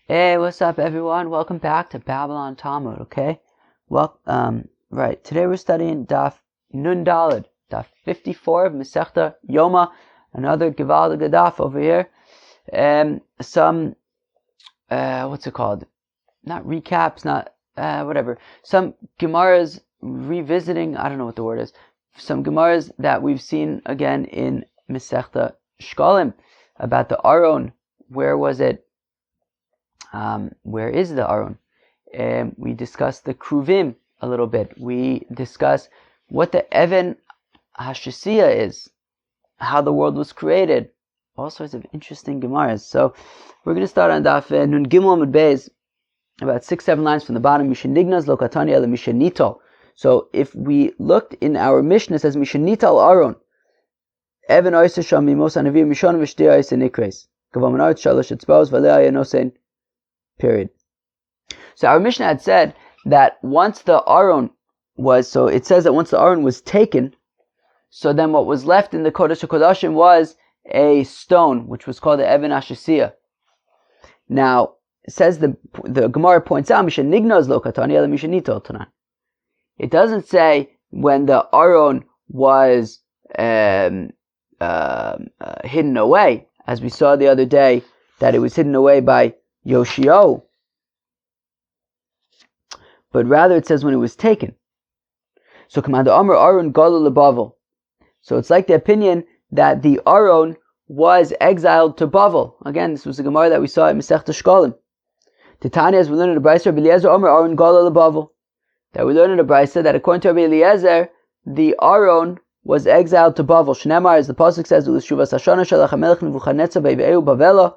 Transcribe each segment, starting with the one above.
Hey, what's up, everyone? Welcome back to Babylon Talmud. Okay, well, right. Today we're studying Daf Nun Daled, Daf 54 of Masechta Yoma, another Gewaldige Daf over here. Some what's it called? Not recaps, not whatever. Some Gemaras revisiting. I don't know what the word is. Some Gemaras that we've seen again in Masechta Shkalim about the Aron. Where was it? Where is the Aron? We discussed the Kruvim a little bit. We discussed what the Even Hashisiya is, how the world was created, all sorts of interesting Gemaras. So we're going to start on Daf Nun Gimel Amud Beis, about 6-7 lines from the bottom. Mishenignas lo katani ela mishenito. So if we looked in our Mishnah, it says Mishenita al Aron, Even Oisa Sham Mimos Anavir Mishon V'Shtir Oisa Nikres Gavamanart Shalosh Etzbaos V'Lea Yanosein. Period. So our Mishnah had said that once the Aron was, so it says that once the Aron was taken, so then what was left in the Kodesh HaKodashim was a stone, which was called the Even Hashisiya. Now, it says the Gemara points out, Misha Nignoz lo katani ela Misha Nito tanan. It doesn't say when the Aron was hidden away, as we saw the other day, that it was hidden away by Yoshio, but rather it says when it was taken. So Commander Amr Aron Galu Lebavel. So it's like the opinion that the Aron was exiled to Bavel. Again, this was the Gemara that we saw in Masechta Shkalim. Titania, as we learned in the Brisa, Rabbi Eliezer Amr Aron Galu Lebavel. That we learned in the Brisa that according to Rabbi Eliezer, the Aron was exiled to Bavel. Shnemar, as the pasuk says, L'shuvas Hashana Shalach HaMelech Nebuchadnezzar Be'iveu Bavela,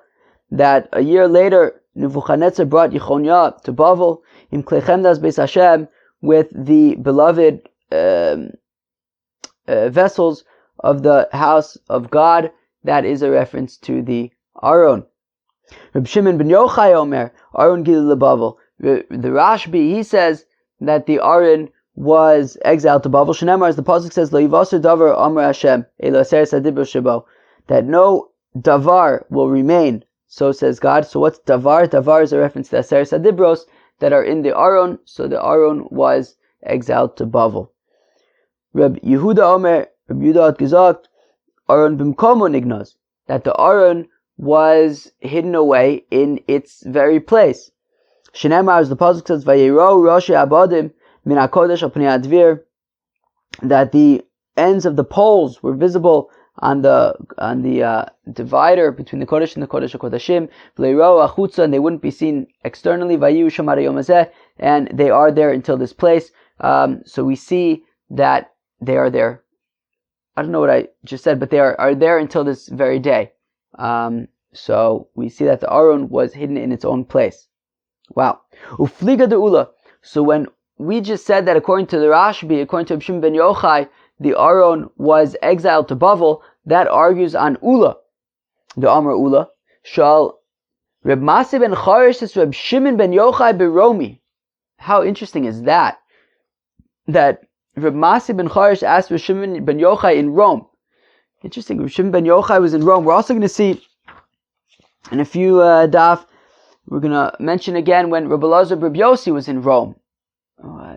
that a year later Nebuchadnezzar brought Yechonia to Bavel in Klechemdas Beis Hashem with the beloved vessels of the house of God. That is a reference to the Aron. Reb Shimon ben Yochai Omer Aron Gil LeBavel. The Rashbi, he says that the Aron was exiled to Bavel. Shnemar, as the pasuk says, Lo yivaser davar Amar Hashem Elo Aseres Hadibro Shebo, that no davar will remain. So says God. So what's davar? Davar is a reference to Aseres Hadibros that are in the Aron. So the Aron was exiled to Bavel. Reb Yehuda Omer, Reb Yehuda had gesagt, Aron b'mkomo nignaz, that the Aron was hidden away in its very place. Shnemar, as the pasuk says, Vayiro Roshi Abadim min hakodesh al pnei advir, that the ends of the poles were visible on the divider between the Kodesh and the Kodesh HaKodashim, v'leiro achutza, and they wouldn't be seen externally, vayu shamar hayom hazeh, and they are there until this place. So we see that they are there. I don't know what I just said, but they are there until this very day. So we see that the Aron was hidden in its own place. Wow. Ufliga de'ula. So when we just said that according to the Rashbi, according to Reb Shimon ben Yochai, the Aron was exiled to Bavel, that argues on Ula. The Amr Ula. Shal Reb Masi ben Charish is Reb Shimon ben Yochai beRomi. How interesting is that? That Reb Masi ben Charish asked Reb Shimon ben Yochai in Rome. Interesting, Reb Shimon ben Yochai was in Rome. We're also going to see in a few daf, we're going to mention again when Reb Elazar ben Yossi was in Rome.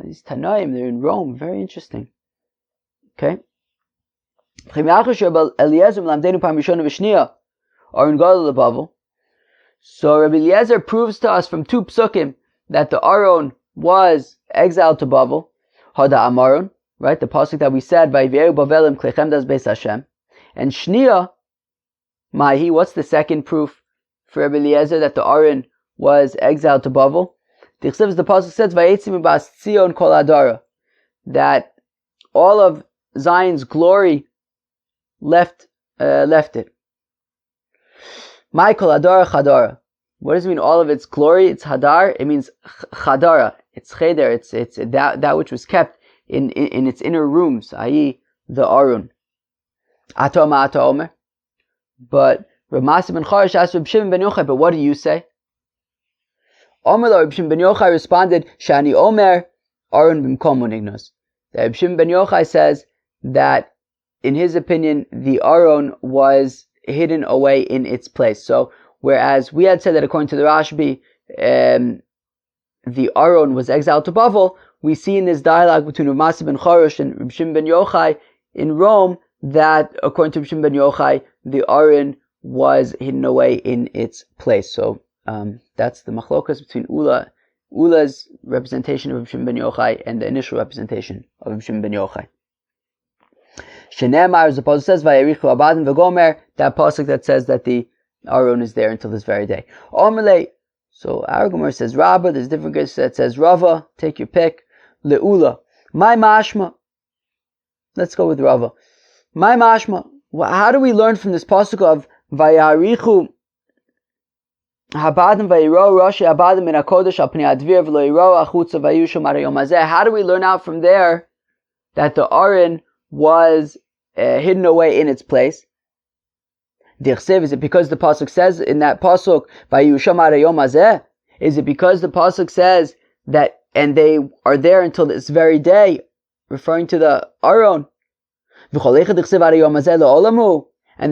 These Tanaim, they're in Rome. Very interesting. Okay. So Rabbi Eliezer proves to us from two psukim that the Aron was exiled to Bavel. Hada Amaron, right? The pasuk that we said by V'eu Bavelim Klechemdas Beis Hashem. And Shnia, Mahi, what's the second proof for Rabbi Eliezer that the Aron was exiled to Bavel? The pasuk says Vayetzim Bas Tzion Kol Adara, that all of Zion's glory left it. My Kol Adara Chadara. What does it mean? All of its glory? It's Hadar. It means Chadara. It's Cheder. It's that which was kept in its inner rooms, i.e., the Aron. Ato Omer. But Reb Masi ben Charish asked Reb Shimon ben Yochai, but what do you say? Omer Reb Shimon ben Yochai responded, Shani Omer Aron b'mkomo nignos. Reb Shimon ben Yochai says that in his opinion the Aron was hidden away in its place. So whereas we had said that according to the Rashbi, the Aron was exiled to Bavel, we see in this dialogue between Rav Masi ben Charosh and Reb Shimon ben Yochai in Rome that, according to Reb Shimon ben Yochai, the Aron was hidden away in its place. So that's the machlokas between Ula's representation of Reb Shimon ben Yochai and the initial representation of Reb Shimon ben Yochai. Shenemar, as the pasuk says, "Vayerichu abadim v'gomer," that pasuk that says that the Aron is there until this very day. Omerle. So our Gemara says Rabba. There's different guys that says Rava. Take your pick. Leula. My mashma. Let's go with Rava. My mashma. How do we learn from this pasuk of Vayarichu Habadim Vayiro Rashi Habadim in Hakodesh Al Pnei Advir V'Lo Yiro Achutza Vayushu Marayom Hazeh? How do we learn out from there that the Aron was hidden away in its place? Is it because the pasuk says in that pasuk Vayushu Marayom Hazeh? Is it because the pasuk says that and they are there until this very day, referring to the Aron? And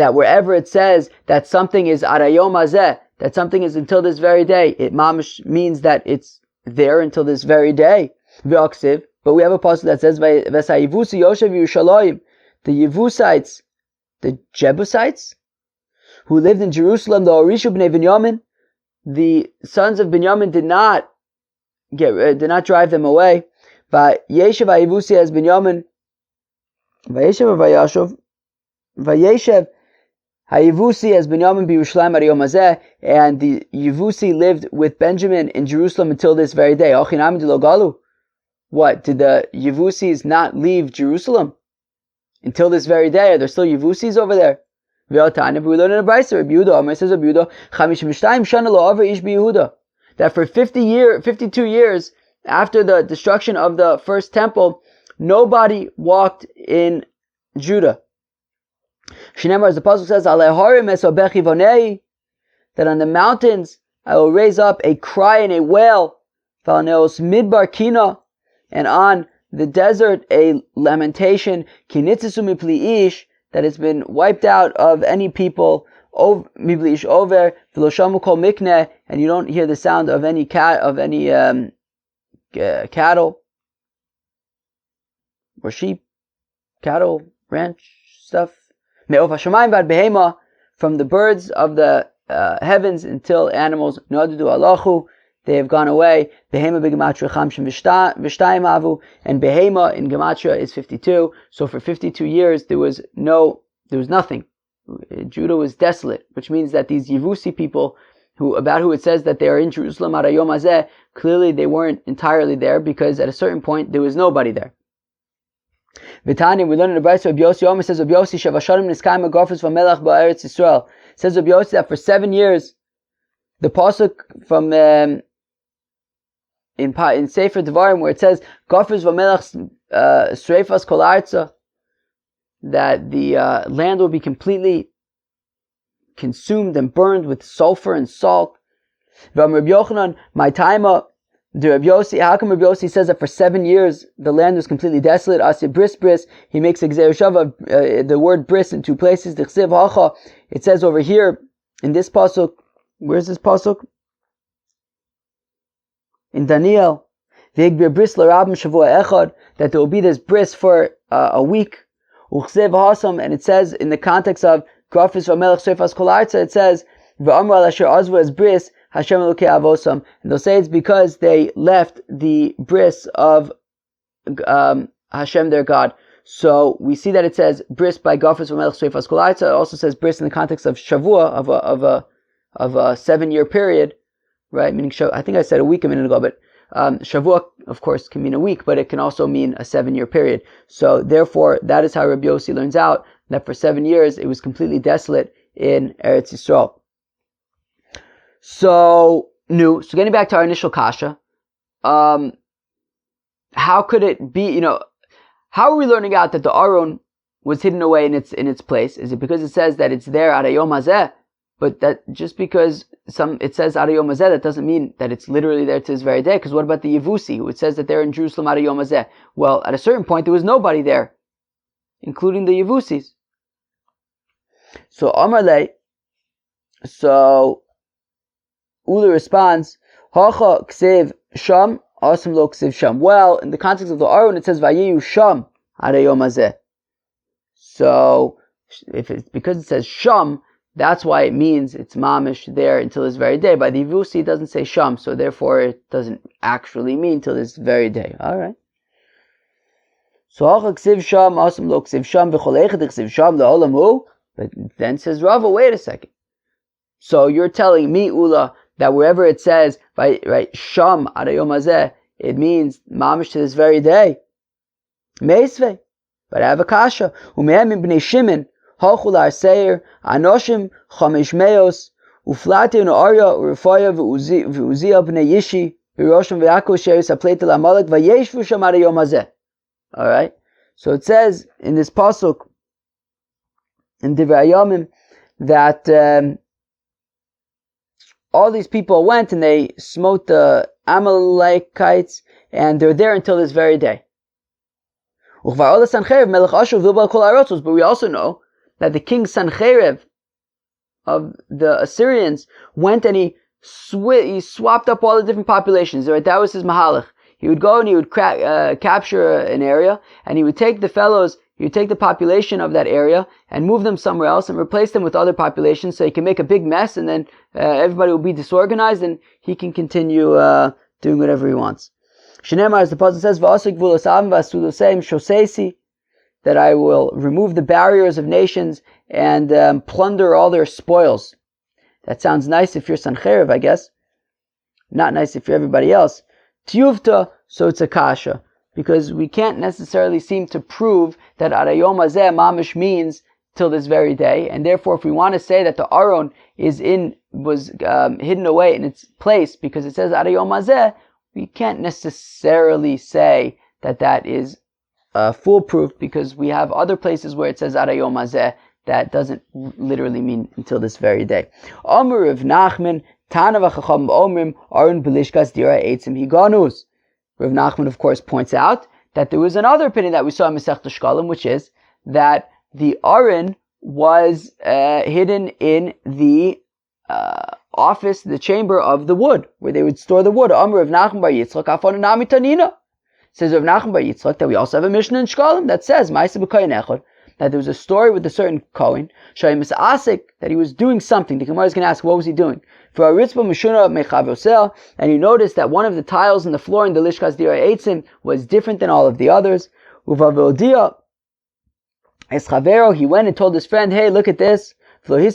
that wherever it says that something is arayom hazeh, that something is until this very day, it mamish means that it's there until this very day. But we have a passage that says V'sayivusi Yoshev Yerushalayim, the Yevusites, the Jebusites, who lived in Jerusalem, the Orishu b'nei Binyamin, the sons of Binyamin did not drive them away. Vayeshev Hayevusi as Binyamin, Vayeshev Vayashov, Vayeshev Hayevusi as Binyamin b'Yerushalayim arayom hazeh, and the Yevusi lived with Benjamin in Jerusalem until this very day. Ochinami d'lo galu. What, did the Yevusis not leave Jerusalem until this very day? Are there still Yevusis over there? We learn in a brayso, Rabbi Yehuda, Amar says Rabbi Yehuda, 52 shana lo aver ish b'Yehuda, that for 52 years after the destruction of the first temple, nobody walked in Judah. Shinemar, as the pasuk says, Aleharim esobechi vonei, that on the mountains I will raise up a cry and a wail, Valneos midbar kina, and on the desert a lamentation, kinitzisu mipli ish, that it's been wiped out of any people, mibli ish over, v'loshamu kol mikneh, and you don't hear the sound of any cattle or sheep, cattle, ranch stuff. Me'ov hashamayim bad behema, from the birds of the heavens until animals, nodudu alachu, they have gone away. Behema b'gematria chamshim v'shtayim avu, and behema in gematria is 52. So for 52 years there was nothing. Judah was desolate, which means that these Yevusi people, about who it says that they are in Jerusalem arayom hazeh, clearly they weren't entirely there, because at a certain point there was nobody there. V'tani, we learn in the Brayso of Yossi. Yoma says of Yossi, Shavasharim niskayim agofis v'melach ba'eretz Yisrael. Says of Yossi that for 7 years, the pasuk from in Sefer Devarim, where it says Gofis v'melach streifas kol arza, that the land will be completely consumed and burned with sulfur and salt. V'am Rabbi Yochanan, my taima, the Rabbi Yossi, how come Rabbi Yossi says that for 7 years the land was completely desolate? Asya bris, he makes a gzereshava, the word bris in 2 places. D'chsiv hacha, it says over here in this pasuk. Where's this pasuk? In Daniel, v'higbir bris l'rabim shavua echad, that there will be this bris for a week. Uchsev hasam, and it says in the context of grafis v'melech seifas kol arza, it says v'amra l'asher azvu as bris Hashem elokei avosam, and they'll say it's because they left the bris of Hashem their God. So we see that it says bris by grafis v'melech seifas kol arza. It also says bris in the context of shavua, of a 7-year period, right? Meaning, I think I said a week a minute ago, but Shavua, of course, can mean a week, but it can also mean a 7-year period. So therefore, that is how Rabbi Yossi learns out that for 7 years it was completely desolate in Eretz Yisrael. So getting back to our initial kasha, how could it be? How are we learning out that the Aron was hidden away in its place? Is it because it says that it's there at Yom Hazeh? But that just because it says arayom hazeh, that doesn't mean that it's literally there to this very day. Because what about the Yevusi, who it says that they're in Jerusalem arayom hazeh? Well, at a certain point there was nobody there, including the Yevusis. So Amar le, so Ula responds, Hacha ksiv sham, asim lo ksiv sham. Well, in the context of the Aron, it says vayiyu sham hara yom hazeh. So, if it's because it says sham, that's why it means it's mamish there until this very day. By the Ivusi, it doesn't say sham, so therefore it doesn't actually mean till this very day. All right. So hacha ksiv sham, asim lo ksiv sham, v'chol echad ksiv sham le'olam hu. But then says Rava, wait a second. So you're telling me, Ula, that wherever it says, right, sham hara yom hazeh, it means mamish to this very day. Meisvei. But I have a kasha. Umehem b'nei Shimon halchu la'arseir anoshim chamesh meos uflati u'arya u'refaya v'uzia b'nei Yishi v'roshim v'yakov sheris ha'pleta la'amalek v'yeshvu sham hara yom hazeh. All right. So it says in this pasuk in Divrei Hayamim that all these people went and they smote the Amalekites, and they're there until this very day. But we also know that the king Sancheiriv of the Assyrians went and he swapped up all the different populations. Right? That was his mahalach. He would go and he would capture an area, and he would take the fellows, he would take the population of that area and move them somewhere else and replace them with other populations, so he can make a big mess, and then everybody will be disorganized and he can continue doing whatever he wants. Shneimar, as the pasuk says, that I will remove the barriers of nations and plunder all their spoils. That sounds nice if you're Sancheiriv, I guess. Not nice if you're everybody else. Tiyuvta, so it's a kasha, because we can't necessarily seem to prove that Arayom Hazeh mamish means till this very day, and therefore if we want to say that the Aron was hidden away in its place because it says Arayom Hazeh, we can't necessarily say that that is foolproof, because we have other places where it says Arayom Hazeh that doesn't literally mean until this very day. Amar Rav Nachman, Tana v'chacham omrim Aron b'lishkas dira eitzim higanus. Rav Nachman, of course, points out that there was another opinion that we saw in Masechta Shkalim, which is that the Aron was hidden in the office, the chamber of the wood, where they would store the wood. Amar Rav Nachman bar Yitzchak afon nami tanina. Says Rav Nachman bar Yitzchak that we also have a Mishnah in Shkalim that says Ma'aseh b'kohen echad, that there was a story with a certain Kohen, Shayim Asik, that he was doing something. The Gemara is going to ask, what was he doing? For a Ritzba Meshuna Mechavosel, and he noticed that one of the tiles in the floor in the Lishkas Dira Eitzim was different than all of the others. Uvavodia Eschavero, he went and told his friend, hey, look at this. And he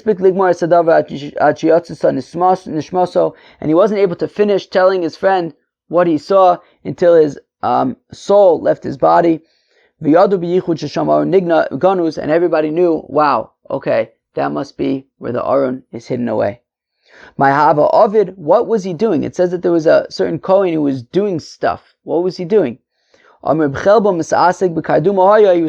wasn't able to finish telling his friend what he saw until his soul left his body. And everybody knew, wow, okay, that must be where the Aron is hidden away. My Hava Ovid, what was he doing? It says that there was a certain Kohen who was doing stuff. What was he doing? He was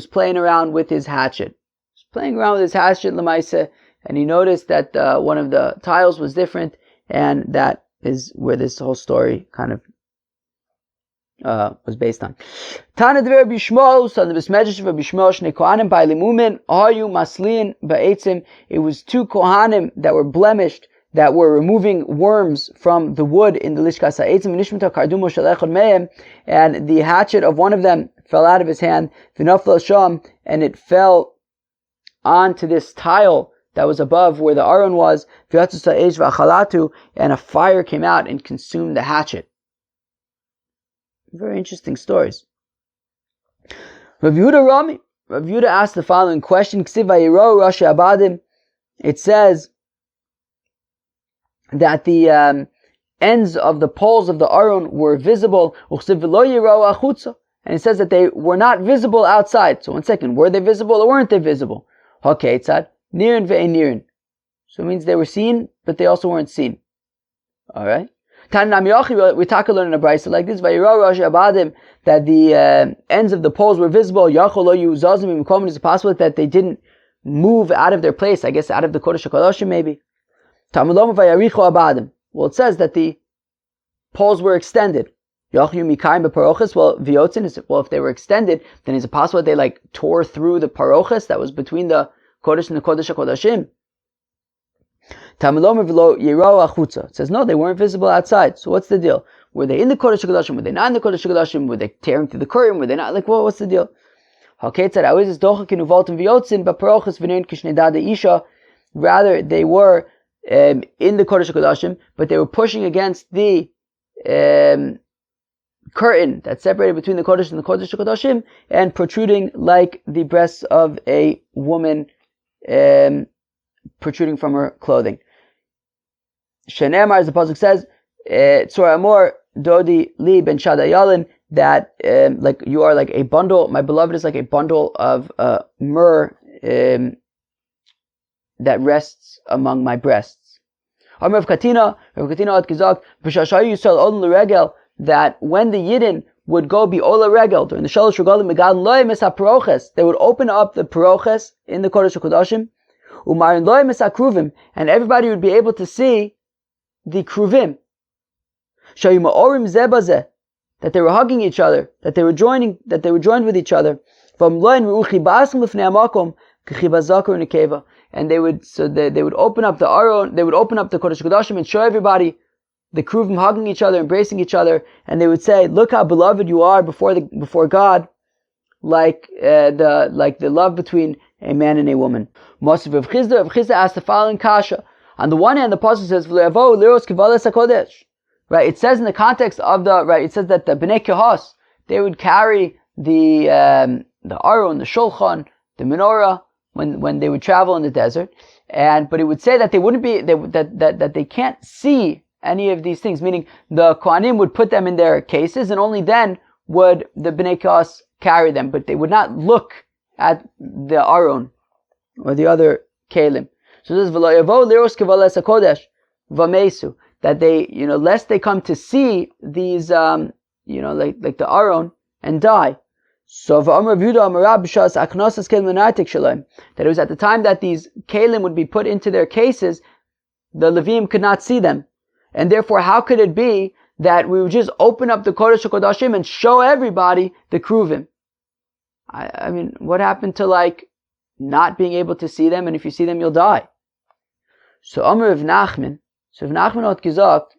playing around with his hatchet. He was playing around with his hatchet, Lamaise, and he noticed that one of the tiles was different, and that is where this whole story kind of was based on. Tana Dver Bishmol, son of Bismedrash of Bishmol, Shnei Kohanim by Limumin, Ayu Maslin Ba'etzim. It was two Kohanim that were blemished, that were removing worms from the wood in the Lishkas Ha'etzim, Nishmata Kardumo Shel Echad Mehem, and the hatchet of one of them fell out of his hand, V'nafla Sham, and it fell onto this tile that was above where the Aron was, V'yatzusa Eish V'achalatu, and a fire came out and consumed the hatchet. Very interesting stories. Rav Yehuda asked the following question. It says that the ends of the poles of the Aron were visible, and it says that they were not visible outside. So 1 second, were they visible or weren't they visible? Nirin ve'ein nirin. So it means they were seen, but they also weren't seen. Alright? We talk a lot in a brayso like this, that the ends of the poles were visible. Is it possible that they didn't move out of their place? I guess out of the Kodesh HaKadoshim maybe. Well, it says that the poles were extended. Well, if they were extended, then is it possible that they tore through the parochas that was between the Kodesh and the Kodesh HaKodashim? It says no, they weren't visible outside. So what's the deal? Were they in the Kodesh HaKodashim? Were they not in the Kodesh HaKodashim? Were they tearing through the curtain? Were they not? Like, what's the deal? Rather, they were in the Kodesh HaKodashim, but they were pushing against the curtain that separated between the Kodesh and the Kodesh HaKodashim, and protruding like the breasts of a woman protruding from her clothing. Shenemar, as the pasuk says, Tzor Amor Dodi Li Ben Shadayalin, that like you are like a bundle. My beloved is like a bundle of myrrh that rests among my breasts. Rav Katina had gesagt, that when the Yidden would go be Ola Regel during the Shalosh Regalim Megalim Loy Mesa Paroches, they would open up the Paroches in the Kodesh HaKodashim, Umarin Loy Mesa Kruvim, and everybody would be able to see the Kruvim. Shayuma Orim Zebazeh, that they were hugging each other, that they were joined with each other. From Loin Ruchi Basim Lifnei Amakom Kechibazakor Nekeva, and they would open up the Aron, they would open up the Kodesh HaKodashim and show everybody the Kruvim hugging each other, embracing each other, and they would say, "Look how beloved you are before God, like the love between a man and a woman." Moshe Rav Chizda asked the following kasha. On the one hand, the pasuk says, "V'le'avo liros kivales hakodesh." Right? It says in the context of it says that the Bnei Kehos, they would carry the Aron, the Shulchan, the menorah when they would travel in the desert, but it would say that they wouldn't be that they can't see any of these things, meaning the Kohanim would put them in their cases, and only then would the Bnei Kehos carry them, but they would not look at the Aron or the other Kalim. So this is V'lo liros kivales hakodesh v'mesu, that they, lest they come to see these, like the Aron and die. So that it was at the time that these Kalim would be put into their cases, the Levim could not see them. And therefore, how could it be that we would just open up the Kodesh HaKodashim and show everybody the Kruvim? I mean, what happened to not being able to see them, and if you see them, you'll die? So Amr of Nachman, hat gesagt,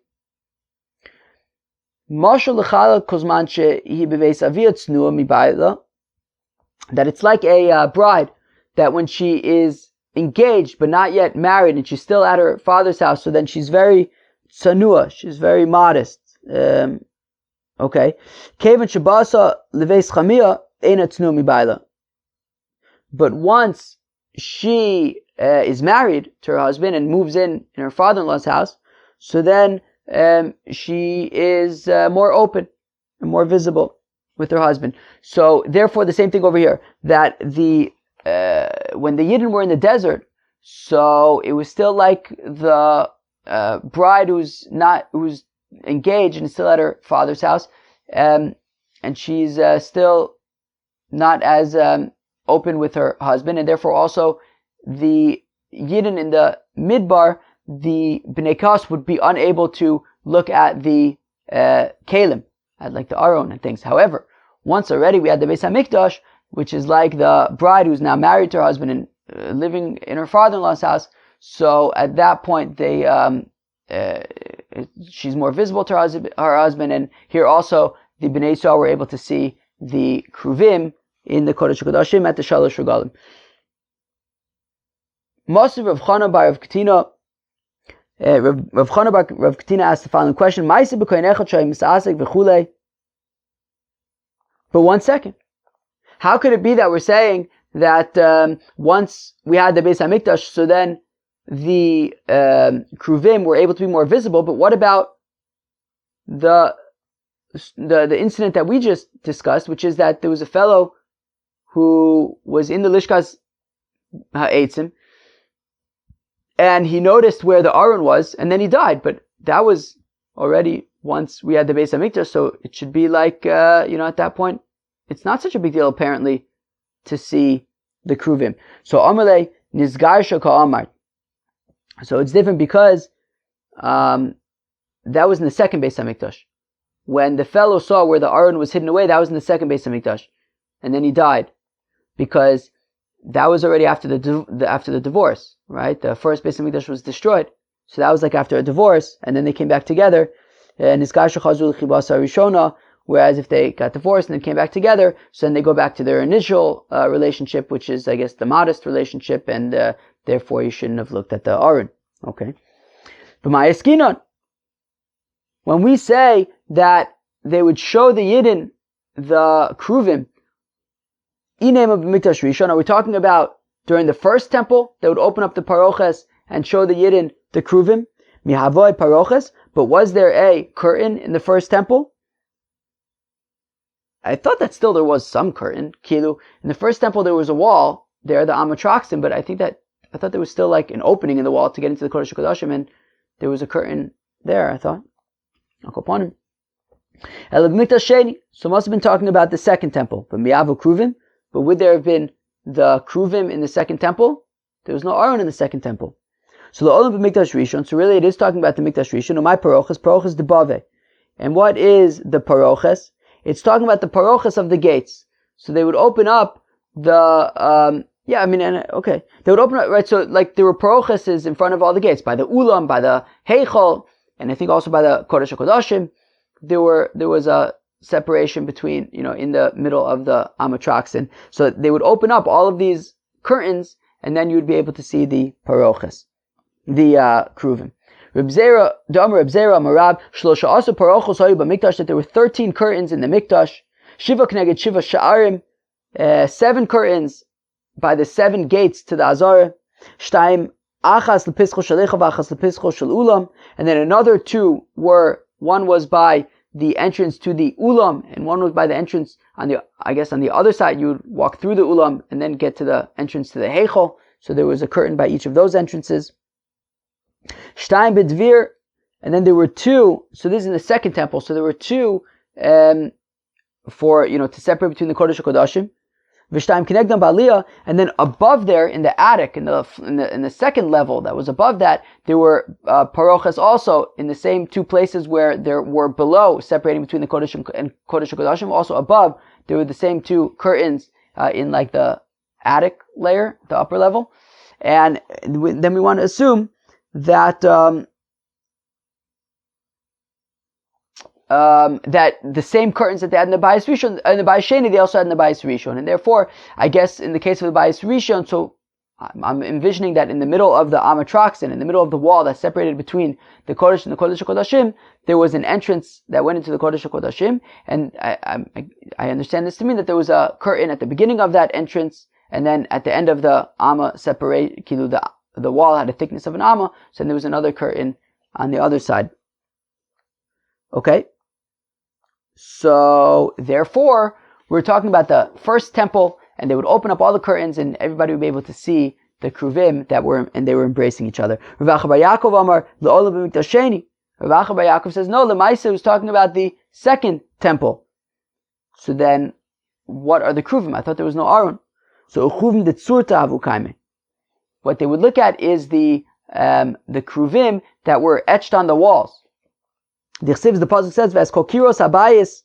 that it's like a bride that when she is engaged but not yet married and she's still at her father's house, so then she's very tsanua, she's very modest. Okay. But once she is married to her husband and moves in her father-in-law's house, so then she is more open and more visible with her husband. So therefore, the same thing over here, that when the Yidden were in the desert, so it was still like the bride who's engaged and still at her father's house, and she's still not as open with her husband, and therefore also the Yidden in the Midbar, the Bnei Kehos would be unable to look at the Kalim, at like the Aron and things. However, once already we had the Beis HaMikdash, which is like the bride who's now married to her husband and living in her father-in-law's house. So at that point, she's more visible to her husband, and here also the Bnei Yisrael were able to see the Kruvim in the Kodesh HaKodashim at the Shalosh Regalim. Moshe Rav Chana bar Rav Katina, Rav Chana bar Rav Katina asked the following question: But 1 second, how could it be that we're saying that once we had the Beis HaMikdash, so then the Kruvim were able to be more visible? But what about the incident that we just discussed, which is that there was a fellow who was in the Lishkas Ha'etzim, and he noticed where the Aron was, and then he died. But that was already once we had the Beis HaMikdash, so it should be like, at that point, it's not such a big deal, apparently, to see the Kruvim. So, Amalei Nizgar Shaka Amar. So it's different because that was in the second Beis HaMikdash. When the fellow saw where the Aron was hidden away, that was in the second Beis HaMikdash. And then he died, because that was already after the divorce, right? The first Beis HaMikdash was destroyed, So that was like after a divorce, and then they came back together. And whereas if they got divorced and then came back together, so then they go back to their initial relationship, which is, I guess, the modest relationship, and therefore you shouldn't have looked at the Aron. Okay. But when we say that they would show the Yidden the Kruvim, are we talking about during the first temple, they would open up the Paroches and show the Yidden the Kruvim? Mihavoy Paroches, but was there a curtain in the first temple? I thought that still there was some curtain. Kilu, in the first temple there was a wall there, the Amatraxim, but I thought there was still like an opening in the wall to get into the Kodesh HaKodashim, and there was a curtain there, I thought. So must have been talking about the second temple. But Miyavu Kruvim, but would there have been the Kruvim in the second temple? There was no Aron in the second temple. So the Olam b'Mikdash Rishon, so really it is talking about the Mikdash Rishon. My Paroches debave. And what is the Paroches? It's talking about the Paroches of the gates. So they would open up the, they would open up, right, so like there were Paroches in front of all the gates, by the Ulam, by the Heichal, and I think also by the Kodesh HaKodashim. There was a separation between, in the middle of the Amatraxin. So they would open up all of these curtains, and then you would be able to see the Paroches, the Kruvim. Reb Zera, Marab, Shlosha also Parochos Hayu b'Mikdash, that there were 13 curtains in the Mikdash. Shiva Kneged Shiva Sha'arim, 7 curtains by the 7 gates to the Azara. Shtaim Achas Lepischo Shalecha v'Achas Lepischo Shel Ulam, and then another 2 one was by the entrance to the Ulam, and one was by the entrance on the other side. You would walk through the Ulam and then get to the entrance to the Heichal. So there was a curtain by each of those entrances. Shtaim B'Dvir, and then there were 2. So this is in the second temple. So there were 2 for to separate between the Kodesh HaKodashim. V'Shtaim Kinegdam B'Aliyah, and then above there in the attic, in the second level that was above that, there were Paroches also in the same 2 places where there were below, separating between the Kodesh and Kodesh HaKodashim. Also above, there were the same 2 curtains in like the attic layer, the upper level. And then we want to assume that that the same curtains that they had in the Bayis Rishon, in the Bayis Sheni, they also had in the Bayis Rishon. And therefore, I guess in the case of the Bayis Rishon, so I'm envisioning that in the middle of the Amatraxin, in the middle of the wall that separated between the Kodesh and the Kodesh HaKodashim, there was an entrance that went into the Kodesh HaKodashim. And I understand this to mean that there was a curtain at the beginning of that entrance, and then at the end of the Amma separate, the wall had a thickness of an Amma, so then there was another curtain on the other side. Okay? So, therefore, we're talking about the first temple, and they would open up all the curtains, and everybody would be able to see the Kruvim they were embracing each other. Rav Acha bar Yaakov Amar, L'olam b'Mikdash Sheni. Rav Acha bar Yaakov says, no, L'maisa was talking about the second temple. So then, what are the Kruvim? I thought there was no Aron. So, Uchuvim detzurta havu kaime. What they would look at is the Kruvim that were etched on the walls. The pasuk says, "V'as kol kiros habayis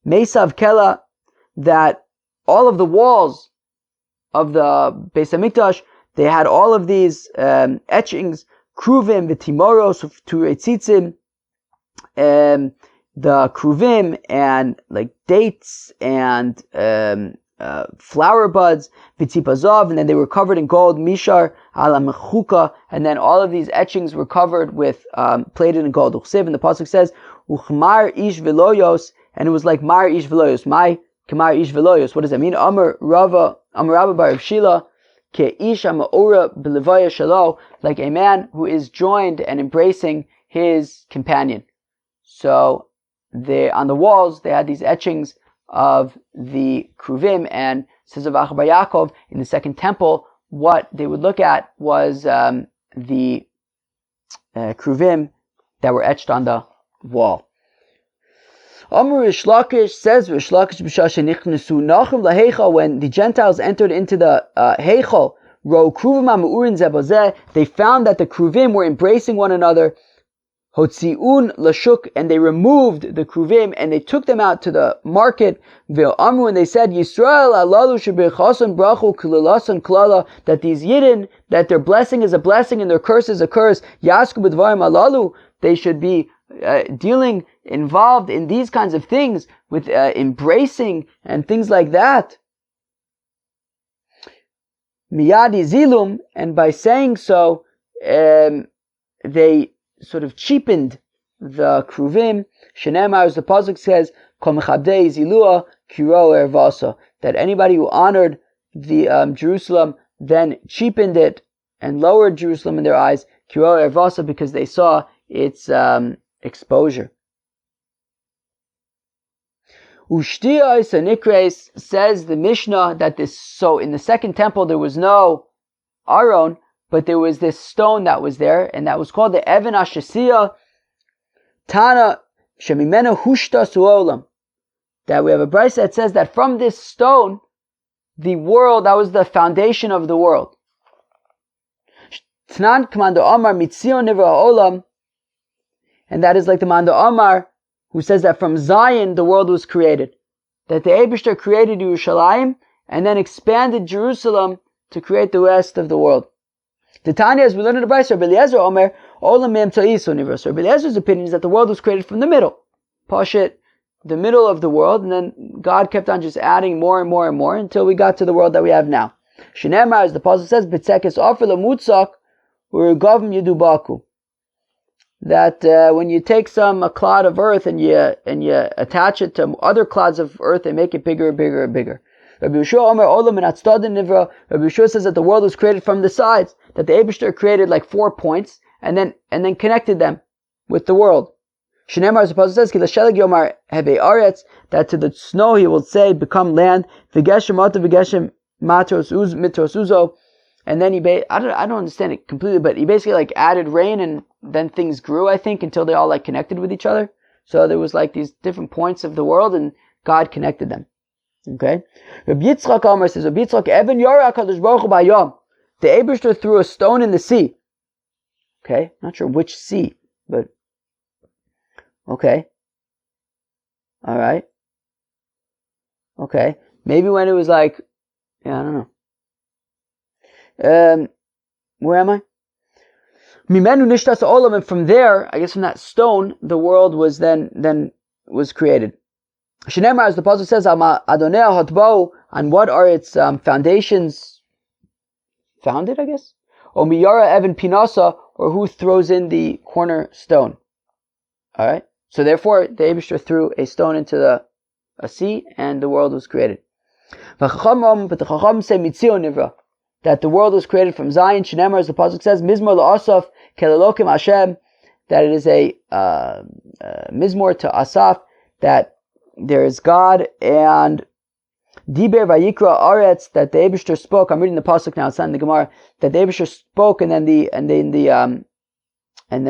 mesav kela," that all of the walls of the Beis Hamikdash, they had all of these etchings, kruvim v'timoros turetzitzim, the kruvim and like dates and flower buds, v'tzipazov, and then they were covered in gold, mishar ala mechuka, and then all of these etchings were covered with plated in gold. Uchsiv, and the pasuk says, uchmar ish veloyos, and it was like mar ish veloyos. My kamar ish veloyos. What does that mean? Amar Rava bar Shila, ke ish ha'ma'ora b'levaya shalo, like a man who is joined and embracing his companion. So on the walls they had these etchings of the Kruvim, and says Rav Acha bar Yaakov, in the second temple, what they would look at was the Kruvim that were etched on the wall. Amar Rish Lakish says, Rish Lakish b'shashe nichnesu nachum laheichal, when the Gentiles entered into the Heichal, ro Kruvim ha'meurin zeh bazeh, they found that the Kruvim were embracing one another. Hotziun lashuk, and they removed the kruvim and they took them out to the market. Ve'amru, and they said, Yisrael alalu shebechason brachu kulalason klala, that these yidden, that their blessing is a blessing and their curse is a curse. Yasku b'dvarim alalu, they should be involved in these kinds of things with embracing and things like that. Miyadi zilum, and by saying so, they sort of cheapened the kruvim. Shenemar, as the pasuk says, Kol mechabdei zilua kiro ervasa, that anybody who honored the Jerusalem then cheapened it and lowered Jerusalem in their eyes, kiro ervasa, because they saw its exposure. Ushtia Sanikres, says the Mishnah, that so in the second temple there was no Aron, but there was this stone that was there, and that was called the Even Ashasiya Tana Shemimena Hushta Suolam. That we have a brayso that says that from this stone, the world, that was the foundation of the world. Tnan Commander Omar Mitzion Nivra Olam, and that is like the Manda Omar, who says that from Zion the world was created. That the Eibishter created Yerushalayim and then expanded Jerusalem to create the rest of the world. The Tanya, as we learned in the brayso, Rabbi Eliezer Omer, Olam Mem Ta'iso Nivra. Rabbi Eliezer's opinion is that the world was created from the middle. Pashit, the middle of the world, and then God kept on just adding more and more and more until we got to the world that we have now. Shinemar, as the pasuk says, B'tzekes Ofer Lemutzak U'Regavim Yidubaku. That when you take a clod of earth and you attach it to other clods of earth, they make it bigger and bigger and bigger. Rabbi Yeshua Omer Olam and Atzdadin Nivra. Rabbi Yeshua says that the world was created from the sides. That the Eibishter created like 4 points and then connected them with the world. Shneimar, as the pasuk says, Ki l'sheleg Yomar Hebe Aretz, that to the snow he will say, become land. V'geshem mata v'geshem matros uzo. And then I don't understand it completely, but he basically like added rain and then things grew, I think, until they all like connected with each other. So there was like these different points of the world and God connected them. Okay? Rabbi Yitzchak Omer says, Rabbi Yitzchak, Even Yora HaKadosh Baruch Hu B'Yom. The Eibishter threw a stone in the sea. Okay? Not sure which sea, but okay. Alright. Okay. Maybe when it was like, I don't know. Where am I? Mimenu nishtas olam, and from there, I guess from that stone, the world was then was created. Shinemar, as the pasuk says, Adonai hotbo, on what are its foundations founded? I guess. O miyara evan pinasa, or who throws in the cornerstone? All right. So therefore, the Eibishter threw a stone into a sea, and the world was created. But the Chacham say mitzion nivra, that the world was created from Zion. Shinemar, as the pasuk says, Mizmor la'asaf kelelokim Hashem, that it is a mizmor to Asaf, that there is God, and Diber vayikra aretz, that the Eibishter spoke. I'm reading the pasuk now. It's not in the Gemara. That the Eibishter spoke, and then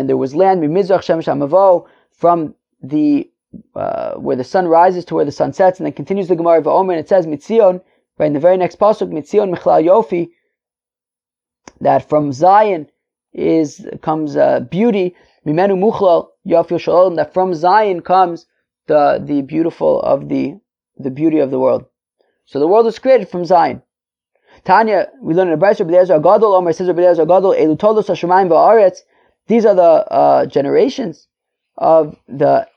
there was land. Mimizrach shemesh hamavo, from the where the sun rises to where the sun sets, and then continues the Gemara v'omer, and it says Mitzion, right in the very next pasuk, Mitzion michlal yofi, that from Zion comes beauty. Mimenu muchlal yofi shalom, that from Zion comes the beautiful of the beauty of the world. So the world was created from Zion. Tanya, we learn in the brayso, Rabbi Eliezer Gadol Omer, says Rabbi Eliezer Gadol, Elu tolos hashemayim va'aretz, these are the generations of the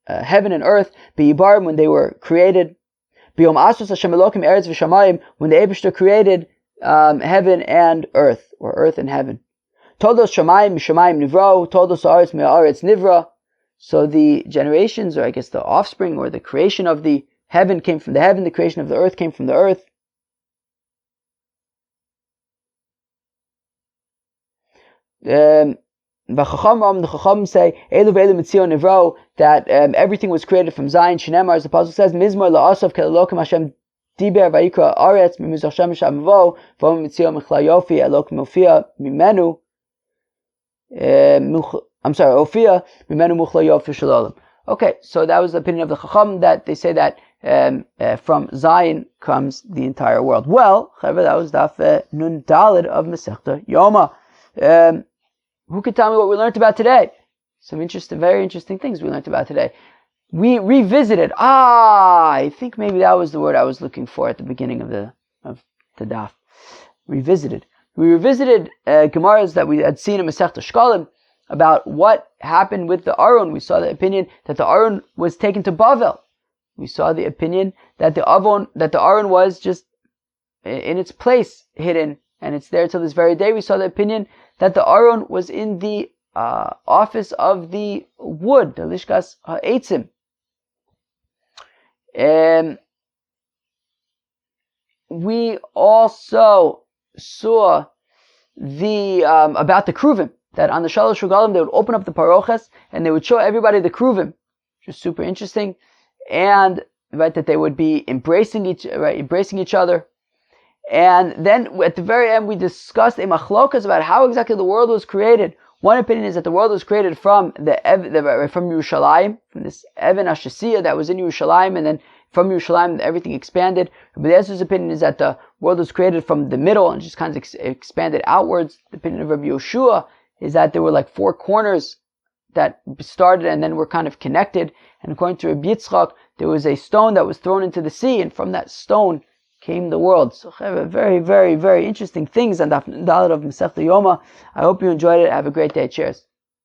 heaven and earth, B'yibarim, when they were created, B'yom asos Hashem Elokim eretz v'shamayim, when the Eibishter created heaven and earth, or earth and heaven. Todos shamayim mishamayim nivro, todos aretz me'aretz nivra. So the generations, or I guess the offspring, or the creation of the heaven came from the heaven, the creation of the earth came from the earth. The Chacham say Elu ve'elu mitzion nivro, that everything was created from Zion. Shinemar, as the pasuk says, Mizmor la'asaf kelelokim Hashem diber vayikra aretz mimizrach shemesh hamavo v'om mitzion michlal yofi elokim ofia mimenu. Ofia mimenu muchla yofi shalom. Okay, so that was the opinion of the Chacham, that they say that from Zion comes the entire world. Well, that was daf nun dalid of Masechta Yoma. Who could tell me what we learned about today? some very interesting things we learned about today. We revisited. I think maybe that was the word I was looking for at the beginning of the daf. Revisited. We revisited Gemaras that we had seen in Masechta Shkalim about what happened with the Aron. We saw the opinion that the Aron was taken to Bavel. We saw the opinion that the Aron was just in its place, hidden, and it's there till this very day. We saw the opinion that the Aron was in the office of the wood, the Lishkas Ha'etzim. We also saw the about the Kruvim, that on the Shalosh Regalim they would open up the parochas and they would show everybody the Kruvim, which is super interesting, and right that they would be embracing each other. And then at the very end we discussed a machlokas about how exactly the world was created. One opinion is that the world was created from from Yerushalayim, from this Evan Ashasiyah that was in Yerushalayim, and then from Yerushalayim everything expanded. But the Ezra's opinion is that the world was created from the middle and just kind of expanded outwards. The opinion of Rabbi Yoshua is that there were like four corners that started and then were kind of connected. And according to Rabbi Yitzchak, there was a stone that was thrown into the sea, and from that stone came the world. So very, very, very interesting things on Daf Dalet of Masechta Yoma. I hope you enjoyed it. Have a great day. Cheers.